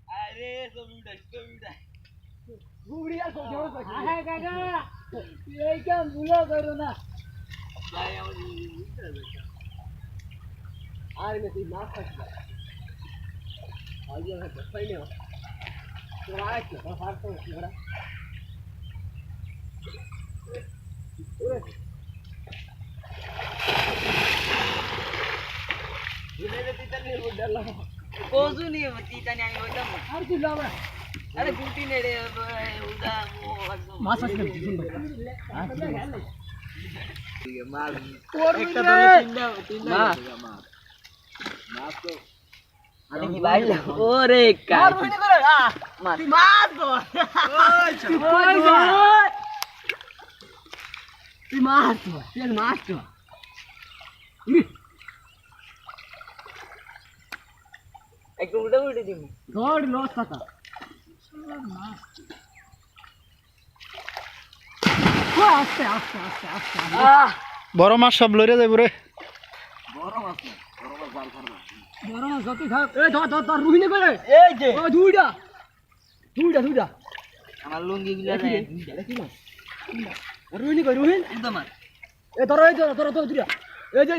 আরে ছবি উঠাই গুড়ি আর সব জোর পাখি হ্যাঁ কাকা এই কাম ভুলো করো না ভাই আমার আর মেয়ে তুই মাছ খাস না আজ আমি দেখাই না তোর আয় তো ফার তো ওরা দিলে তিতা নিয়ে বড়লা কোজু নিয়ে তিতা নিয়ে আমি ওইটা আর কি লাভ আরে গুটি নে রে উদা একদম মাছ আছে সুন্দর ঠিক আছে মার একটা দলে তিনটা মার মার তো আরে কি ভাই ওরে কাজ মার তুই মার তো তুই মার তো তুই মার তো একটু উল্টা উল্টে দিবি গড লস কাকা আস্তে আস্তে আস্তে আস্তে বড় মাছ সব লইরে যাইব রে বড় মাছ না বড় মাছ জাল ফারবা বড় মাছ যতই থাক এই ধর ধর ধর রুহিনে করে এই যে ও দুইটা দুইটা দুইটা আমার লুঙ্গি গুলা যায় দেখি না রুহিনে কই রুহিন একদম এ ধর এই ধর ধর ধর দুইটা এই যে